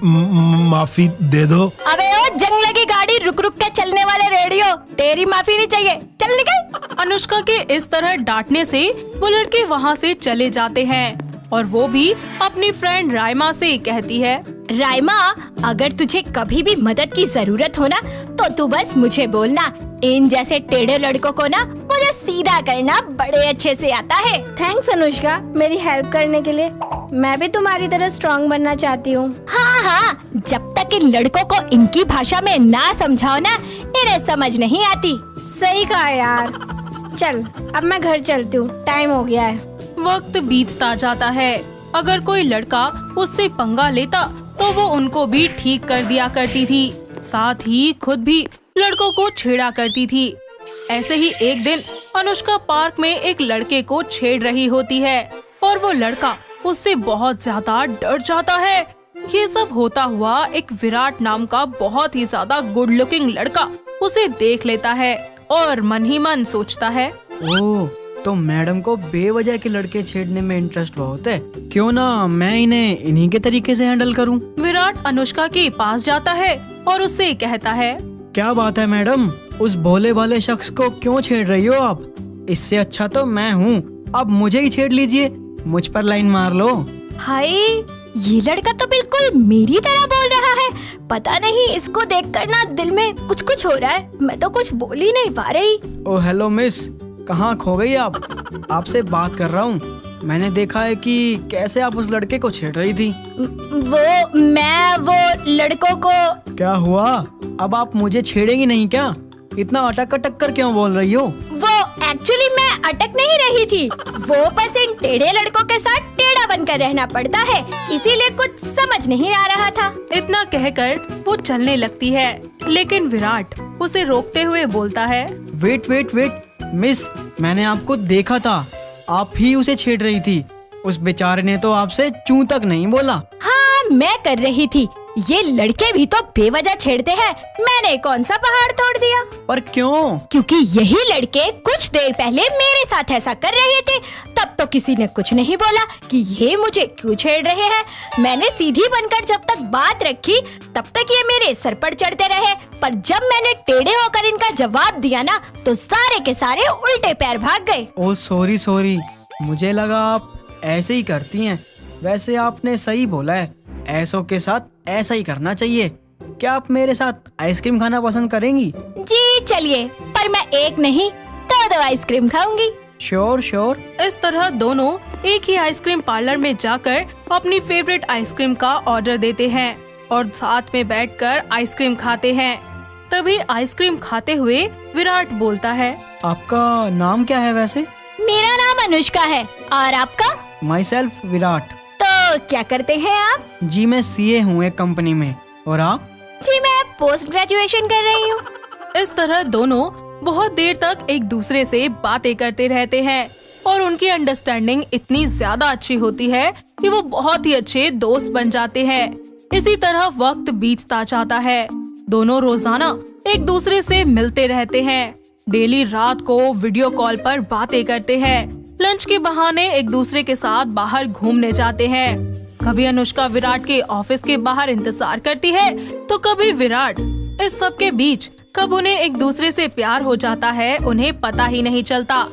माफी दे दो। अबे ओ जंग लगी गाड़ी, रुक रुक के चलने वाले रेडियो, तेरी माफी नहीं चाहिए, चल निकल। अनुष्का के इस तरह डांटने से वो लड़के वहाँ से चले जाते हैं और वो भी अपनी फ्रेंड राइमा से कहती है, राइमा, अगर तुझे कभी भी मदद की जरूरत हो ना, तो तू बस मुझे बोलना। इन जैसे टेढ़े लड़कों को ना मुझे सीधा करना बड़े अच्छे से आता है। थैंक्स अनुष्का, मेरी हेल्प करने के लिए। मैं भी तुम्हारी तरह स्ट्रॉन्ग बनना चाहती हूँ। हाँ, जब तक इन लड़कों को इनकी भाषा में ना समझाओ ना, इन्हें समझ नहीं आती। सही कहा यार। चल अब मैं घर चलती हूँ, टाइम हो गया है। वक्त बीतता जाता है। अगर कोई लड़का उससे पंगा लेता तो वो उनको भी ठीक कर दिया करती थी, साथ ही खुद भी लड़कों को छेड़ा करती थी। ऐसे ही एक दिन अनुष्का पार्क में एक लड़के को छेड़ रही होती है और वो लड़का उससे बहुत ज्यादा डर जाता है। ये सब होता हुआ एक विराट नाम का बहुत ही ज्यादा गुड लुकिंग लड़का उसे देख लेता है और मन ही मन सोचता है, ओह, तो मैडम को बेवजह के लड़के छेड़ने में इंटरेस्ट बहुत है, क्यों ना मैं इन्हें इन्हीं के तरीके से हैंडल करूं। विराट अनुष्का के पास जाता है और उससे कहता है, क्या बात है मैडम, उस भोले भाले शख्स को क्यों छेड़ रही हो आप? इससे अच्छा तो मैं हूँ, अब मुझे ही छेड़ लीजिए, मुझ पर लाइन मार लो। हाय, ये लड़का तो बिल्कुल मेरी तरह बोल रहा है। पता नहीं इसको देखकर ना दिल में कुछ कुछ हो रहा है, मैं तो कुछ बोल ही नहीं पा रही। ओ हेलो मिस, कहाँ खो गई आप? आपसे बात कर रहा हूँ। मैंने देखा है कि कैसे आप उस लड़के को छेड़ रही थी। वो लड़कों को। क्या हुआ, अब आप मुझे छेड़ेगी नहीं क्या? इतना अटक अटक कर क्यों बोल रही हो? वो एक्चुअली मैं अटक नहीं रही थी, वो बस इन टेढ़े लड़कों के साथ टेढ़ा बनकर रहना पड़ता है, इसीलिए कुछ समझ नहीं आ रहा था। इतना कहकर वो चलने लगती है, लेकिन विराट उसे रोकते हुए बोलता है, वेट वेट वेट मिस, मैंने आपको देखा था, आप ही उसे छेड़ रही थी। उस बेचारे ने तो आपसे चूं तक नहीं बोला। हाँ, मैं कर रही थी, ये लड़के भी तो बेवजह छेड़ते हैं, मैंने कौन सा पहाड़ तोड़ दिया? पर क्यों? क्योंकि यही लड़के कुछ देर पहले मेरे साथ ऐसा कर रहे थे, तब तो किसी ने कुछ नहीं बोला कि ये मुझे क्यों छेड़ रहे हैं। मैंने सीधी बनकर जब तक बात रखी तब तक ये मेरे सर पर चढ़ते रहे, पर जब मैंने टेढ़े होकर इनका जवाब दिया ना, तो सारे के सारे उल्टे पैर भाग गए। ओह सॉरी, मुझे लगा आप ऐसे ही करती हैं। वैसे आपने सही बोला है, ऐसों के साथ ऐसा ही करना चाहिए। क्या आप मेरे साथ आइसक्रीम खाना पसंद करेंगी? जी चलिए, पर मैं एक नहीं दो आइसक्रीम खाऊंगी। श्योर। इस तरह दोनों एक ही आइसक्रीम पार्लर में जाकर अपनी फेवरेट आइसक्रीम का ऑर्डर देते हैं और साथ में बैठकर आइसक्रीम खाते हैं। तभी आइसक्रीम खाते हुए विराट बोलता है, आपका नाम क्या है वैसे? मेरा नाम अनुष्का है, और आपका? My self Virat. तो क्या करते हैं आप? जी मैं सीए हूँ एक कंपनी में, और आप? जी मैं पोस्ट ग्रेजुएशन कर रही हूँ। इस तरह दोनों बहुत देर तक एक दूसरे से बातें करते रहते हैं और उनकी अंडरस्टैंडिंग इतनी ज्यादा अच्छी होती है कि वो बहुत ही अच्छे दोस्त बन जाते हैं। इसी तरह वक्त बीतता जाता है। दोनों रोजाना एक दूसरे से मिलते रहते हैं, डेली रात को वीडियो कॉल पर बातें करते हैं, लंच के बहाने एक दूसरे के साथ बाहर घूमने जाते हैं। कभी अनुष्का विराट के ऑफिस के बाहर इंतजार करती है, तो कभी विराट। इस सब के बीच कब उन्हें एक दूसरे से प्यार हो जाता है उन्हें पता ही नहीं चलता।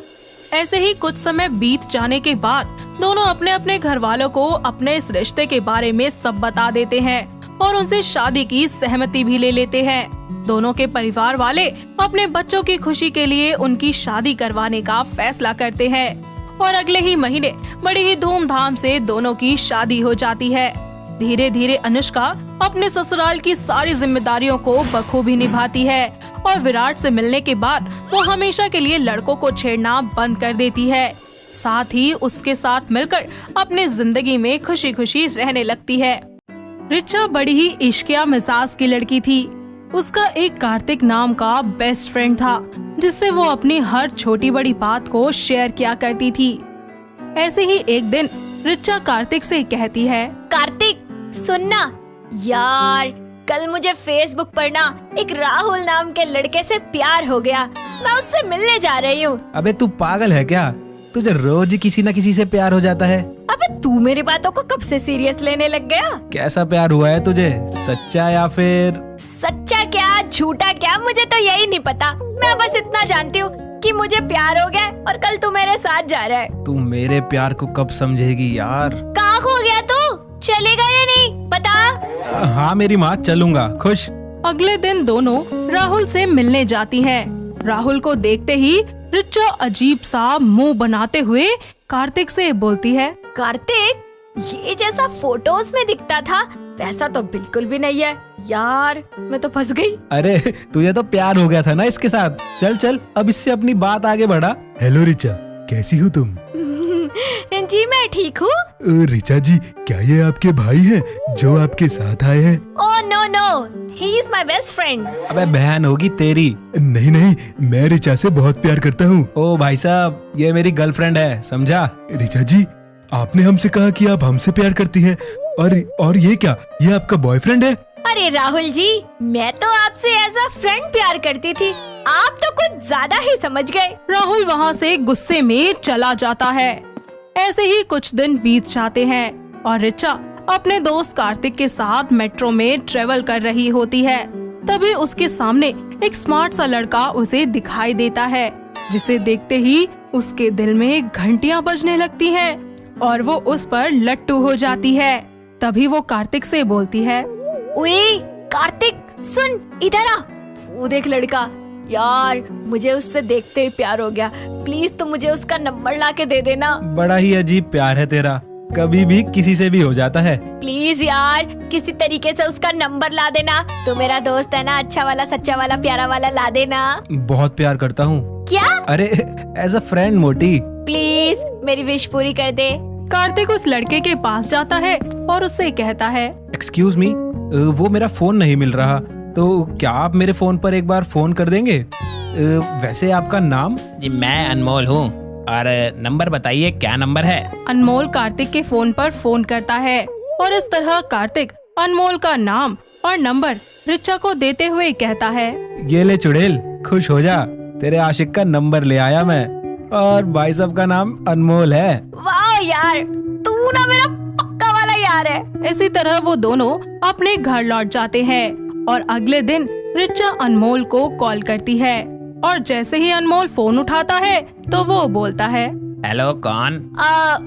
ऐसे ही कुछ समय बीत जाने के बाद दोनों अपने अपने घर वालों को अपने इस रिश्ते के बारे में सब बता देते हैं और उनसे शादी की सहमति भी ले लेते हैं। दोनों के परिवार वाले अपने बच्चों की खुशी के लिए उनकी शादी करवाने का फैसला करते हैं और अगले ही महीने बड़ी ही धूमधाम से दोनों की शादी हो जाती है। धीरे धीरे अनुष्का अपने ससुराल की सारी जिम्मेदारियों को बखूबी निभाती है और विराट से मिलने के बाद वो हमेशा के लिए लड़कों को छेड़ना बंद कर देती है। साथ ही उसके साथ मिलकर अपने जिंदगी में खुशी खुशी रहने लगती है। रिचा बड़ी ही इश्किया मिजाज की लड़की थी। उसका एक कार्तिक नाम का बेस्ट फ्रेंड था जिससे वो अपनी हर छोटी बड़ी बात को शेयर किया करती थी। ऐसे ही एक दिन रिचा कार्तिक से कहती है, कार्तिक सुनना यार, कल मुझे फेसबुक पर ना एक राहुल नाम के लड़के से प्यार हो गया। मैं उससे मिलने जा रही हूँ। अबे तू पागल है क्या? तुझे रोज किसी न किसी से प्यार हो जाता है। अबे तू मेरी बातों को कब से सीरियस लेने लग गया? कैसा प्यार हुआ है तुझे, सच्चा या फिर? सच्चा क्या झूठा क्या मुझे तो यही नहीं पता। मैं बस इतना जानती हूँ कि मुझे प्यार हो गया और कल तू मेरे साथ जा रहा है। तू मेरे प्यार को कब समझेगी यार? कहाँ खो गया तू? चलेगा या नहीं बता? हाँ मेरी माँ, चलूंगा। खुश। अगले दिन दोनों राहुल से मिलने जाती हैं। राहुल को देखते ही रिचा अजीब सा मुंह बनाते हुए कार्तिक से बोलती है, कार्तिक ये जैसा फोटोज में दिखता था वैसा तो बिल्कुल भी नहीं है यार, मैं तो फंस गई। अरे तुझे तो प्यार हो गया था ना इसके साथ। चल चल अब इससे अपनी बात आगे बढ़ा। हेलो रिचा, कैसी हो तुम? जी मैं ठीक हूँ। रिचा जी, क्या ये आपके भाई हैं जो आपके साथ आए हैं? Oh no no, he is my best friend. अबे बहन होगी तेरी। नहीं नहीं, मैं रिचा से बहुत प्यार करता हूँ। ओ भाई साहब, ये मेरी गर्लफ्रेंड है, समझा? रिचा जी, आपने हमसे कहा कि आप हमसे प्यार करती हैं और ये क्या, ये आपका बॉयफ्रेंड है? अरे राहुल जी, मैं तो आपसे एज अ फ्रेंड प्यार करती थी, आप तो कुछ ज्यादा ही समझ गए। राहुल वहाँ से गुस्से में चला जाता है। ऐसे ही कुछ दिन बीत जाते हैं और रिचा अपने दोस्त कार्तिक के साथ मेट्रो में ट्रेवल कर रही होती है। तभी उसके सामने एक स्मार्ट सा लड़का उसे दिखाई देता है, जिसे देखते ही उसके दिल में घंटियां बजने लगती हैं और वो उस पर लट्टू हो जाती है। तभी वो कार्तिक से बोलती है, ओए कार्तिक सुन, इधर आ। वो देख लड़का, यार मुझे उससे देखते ही प्यार हो गया, प्लीज तुम मुझे उसका नंबर ला के दे देना। बड़ा ही अजीब प्यार है तेरा, कभी भी किसी से भी हो जाता है। प्लीज यार किसी तरीके से उसका नंबर ला देना। तू मेरा दोस्त है ना, अच्छा वाला सच्चा वाला प्यारा वाला ला देना। बहुत प्यार करता हूँ। क्या? अरे एज अ फ्रेंड मोटी। प्लीज मेरी विश पूरी कर दे। कार्तिक उस लड़के के पास जाता है और उससे कहता है, एक्सक्यूज मी, वो मेरा फोन नहीं मिल रहा, तो क्या आप मेरे फोन पर एक बार फोन कर देंगे? वैसे आपका नाम? जी मैं अनमोल हूँ, और नंबर बताइए क्या नंबर है? अनमोल कार्तिक के फोन पर फोन करता है और इस तरह कार्तिक अनमोल का नाम और नंबर रिचा को देते हुए कहता है, ये ले चुड़ैल, खुश हो जा, तेरे आशिक का नंबर ले आया मैं, और भाई साहब का नाम अनमोल है। वाह यार, तू ना मेरा पक्का वाला यार है। इसी तरह वो दोनों अपने घर लौट जाते हैं और अगले दिन रिचा अनमोल को कॉल करती है और जैसे ही अनमोल फोन उठाता है तो वो बोलता है, हेलो कौन?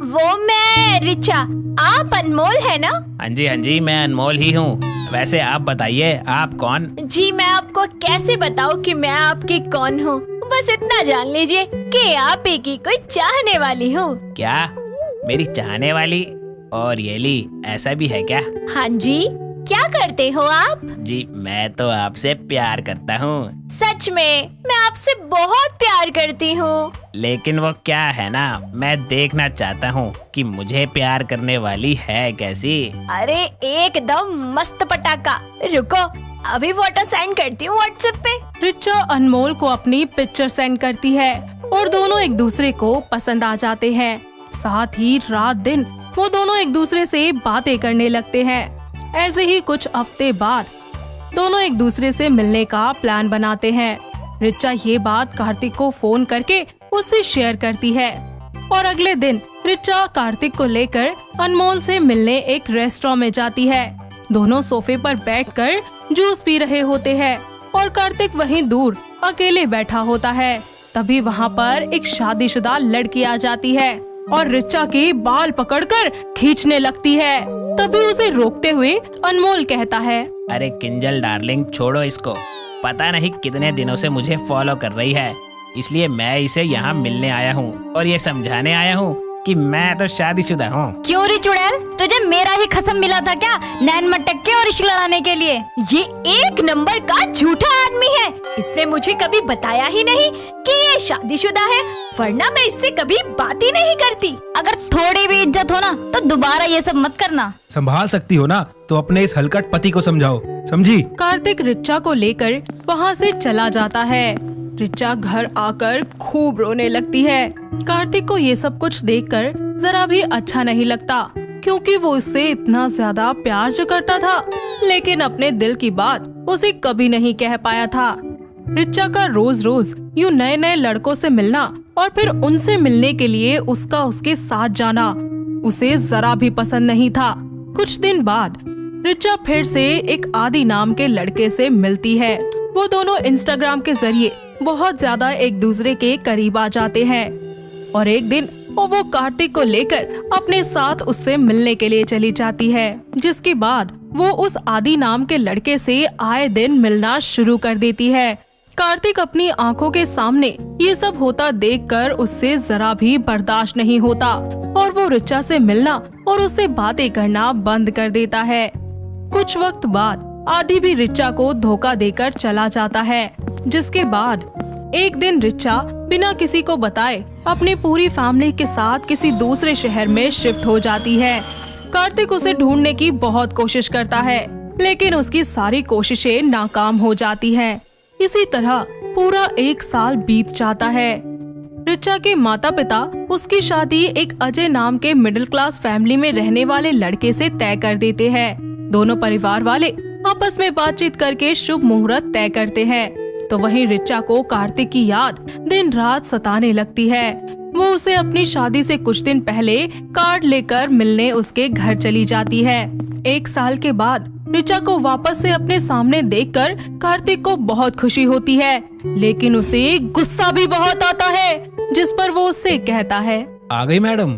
वो मैं रिचा, आप अनमोल है ना? हाँ जी मैं अनमोल ही हूँ। वैसे आप बताइए आप कौन? जी मैं आपको कैसे बताऊँ कि मैं आपकी कौन हूँ, बस इतना जान लीजिए कि आप ही की कोई चाहने वाली हूँ। क्या मेरी चाहने वाली? और ये ली, ऐसा भी है क्या? हाँ जी, क्या करते हो आप? जी मैं तो आपसे प्यार करता हूँ। सच में मैं आपसे बहुत प्यार करती हूँ। लेकिन वो क्या है ना, मैं देखना चाहता हूँ कि मुझे प्यार करने वाली है कैसी। अरे एकदम मस्त पटाखा, रुको अभी फोटो सेंड करती हूँ व्हाट्सएप पे। रिचा अनमोल को अपनी पिक्चर सेंड करती है और दोनों एक दूसरे को पसंद आ जाते हैं। साथ ही रात दिन वो दोनों एक दूसरे से बातें करने लगते हैं। ऐसे ही कुछ हफ्ते बाद दोनों एक दूसरे से मिलने का प्लान बनाते हैं। रिचा ये बात कार्तिक को फोन करके उससे शेयर करती है और अगले दिन रिचा कार्तिक को लेकर अनमोल से मिलने एक रेस्टोरेंट में जाती है। दोनों सोफे पर बैठकर जूस पी रहे होते हैं और कार्तिक वहीं दूर अकेले बैठा होता है। तभी वहाँ पर एक शादीशुदा लड़की आ जाती है और रिचा के बाल पकड़कर खींचने लगती है। तभी उसे रोकते हुए अनमोल कहता है, अरे किंजल डार्लिंग, छोड़ो इसको, पता नहीं कितने दिनों से मुझे फॉलो कर रही है, इसलिए मैं इसे यहाँ मिलने आया हूँ और ये समझाने आया हूँ कि मैं तो शादीशुदा हूँ। क्यों री चुड़ैल, तुझे मेरा ही खसम मिला था क्या नैन मटक्के और इश्क लड़ाने के लिए? ये एक नंबर का झूठा आदमी है। इसने मुझे कभी बताया ही नहीं कि ये शादीशुदा है, वरना मैं इससे कभी बात ही नहीं करती। अगर थोड़ी भी इज्जत हो ना तो दोबारा ये सब मत करना। संभाल सकती हो ना तो अपने इस हलकट पति को समझाओ, समझी? कार्तिक रिचा को लेकर वहाँ से चला जाता है। रिचा घर आकर खूब रोने लगती है। कार्तिक को ये सब कुछ देखकर जरा भी अच्छा नहीं लगता, क्योंकि वो उससे इतना ज्यादा प्यार जो करता था, लेकिन अपने दिल की बात उसे कभी नहीं कह पाया था। रिचा का रोज रोज यूं नए नए लड़कों से मिलना और फिर उनसे मिलने के लिए उसका उसके साथ जाना उसे जरा भी पसंद नहीं था। कुछ दिन बाद रिचा फिर से एक आदि नाम के लड़के से मिलती है। वो दोनों इंस्टाग्राम के जरिए बहुत ज्यादा एक दूसरे के करीब आ जाते हैं और एक दिन वो कार्तिक को लेकर अपने साथ उससे मिलने के लिए चली जाती है, जिसके बाद वो उस आदि नाम के लड़के से आए दिन मिलना शुरू कर देती है। कार्तिक अपनी आंखों के सामने ये सब होता देखकर उससे जरा भी बर्दाश्त नहीं होता और वो रिचा से मिलना और उससे बातें करना बंद कर देता है। कुछ वक्त बाद आदि भी रिचा को धोखा देकर चला जाता है, जिसके बाद एक दिन रिचा बिना किसी को बताए अपनी पूरी फैमिली के साथ किसी दूसरे शहर में शिफ्ट हो जाती है। कार्तिक उसे ढूंढने की बहुत कोशिश करता है, लेकिन उसकी सारी कोशिशें नाकाम हो जाती हैं। इसी तरह पूरा 1 साल बीत जाता है। रिचा के माता पिता उसकी शादी एक अजय नाम के मिडिल क्लास फैमिली में रहने वाले लड़के से तय कर देते हैं। दोनों परिवार वाले आपस में बातचीत करके शुभ मुहूर्त तय करते हैं। तो वहीं रिचा को कार्तिक की याद दिन रात सताने लगती है। वो उसे अपनी शादी से कुछ दिन पहले कार्ड लेकर मिलने उसके घर चली जाती है। 1 साल के बाद रिचा को वापस से अपने सामने देखकर कार्तिक को बहुत खुशी होती है, लेकिन उसे गुस्सा भी बहुत आता है, जिस पर वो उससे कहता है, आ गई मैडम,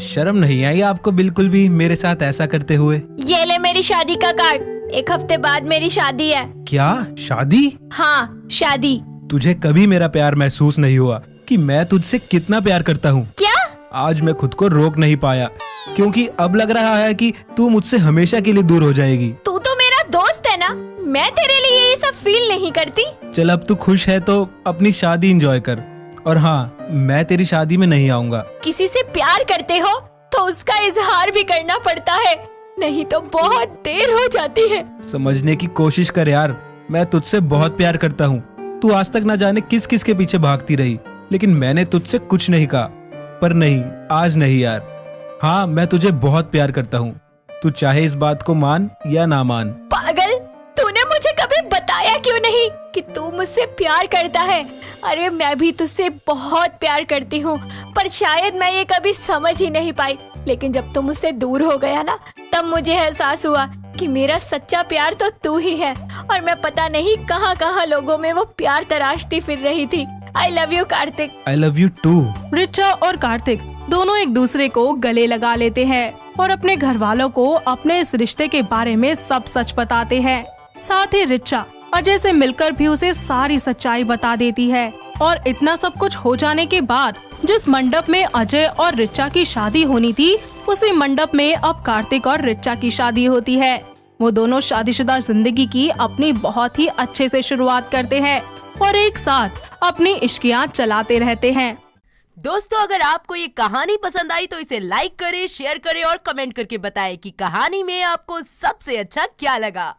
शर्म नहीं आई आपको बिल्कुल भी मेरे साथ ऐसा करते हुए? ये ले मेरी शादी का कार्ड, 1 हफ्ते बाद मेरी शादी है। क्या शादी? हाँ, शादी। तुझे कभी मेरा प्यार महसूस नहीं हुआ कि मैं तुझसे कितना प्यार करता हूँ? क्या? आज मैं खुद को रोक नहीं पाया, क्योंकि अब लग रहा है कि तू मुझसे हमेशा के लिए दूर हो जाएगी। तू तो मेरा दोस्त है ना, मैं तेरे लिए ये सब फील नहीं करती। चल अब तू खुश है तो अपनी शादी एंजॉय कर, और हाँ, मैं तेरी शादी में नहीं आऊँगा। किसी से प्यार करते हो तो उसका इजहार भी करना पड़ता है, नहीं तो बहुत देर हो जाती है। समझने की कोशिश कर यार, मैं तुझसे बहुत प्यार करता हूँ। तू आज तक न जाने किस किस के पीछे भागती रही, लेकिन मैंने तुझसे कुछ नहीं कहा। पर नहीं, आज नहीं यार। हाँ, मैं तुझे बहुत प्यार करता हूँ, तू चाहे इस बात को मान या ना मान। पागल, तूने मुझे कभी बताया क्यों नहीं कि तू मुझसे प्यार करता है? अरे मैं भी तुझसे बहुत प्यार करती हूँ, पर शायद मैं ये कभी समझ ही नहीं पाई। लेकिन जब तू मुझसे दूर हो गया ना, तब मुझे एहसास हुआ कि मेरा सच्चा प्यार तो तू ही है, और मैं पता नहीं कहाँ कहाँ लोगों में वो प्यार तराशती फिर रही थी। I love you Kartik. I love you too। Richa और कार्तिक दोनों एक दूसरे को गले लगा लेते हैं और अपने घर वालों को अपने इस रिश्ते के बारे में सब सच बताते हैं। साथ ही रिचा अजय से मिलकर भी उसे सारी सच्चाई बता देती है। और इतना सब कुछ हो जाने के बाद जिस मंडप में अजय और रिचा की शादी होनी थी, उसी मंडप में अब कार्तिक और रिचा की शादी होती है। वो दोनों शादीशुदा जिंदगी की अपनी बहुत ही अच्छे से शुरुआत करते हैं और एक साथ अपनी इश्कियाँ चलाते रहते हैं। दोस्तों, अगर आपको ये कहानी पसंद आई तो इसे लाइक करें, शेयर करें और कमेंट करके बताएं कि कहानी में आपको सबसे अच्छा क्या लगा।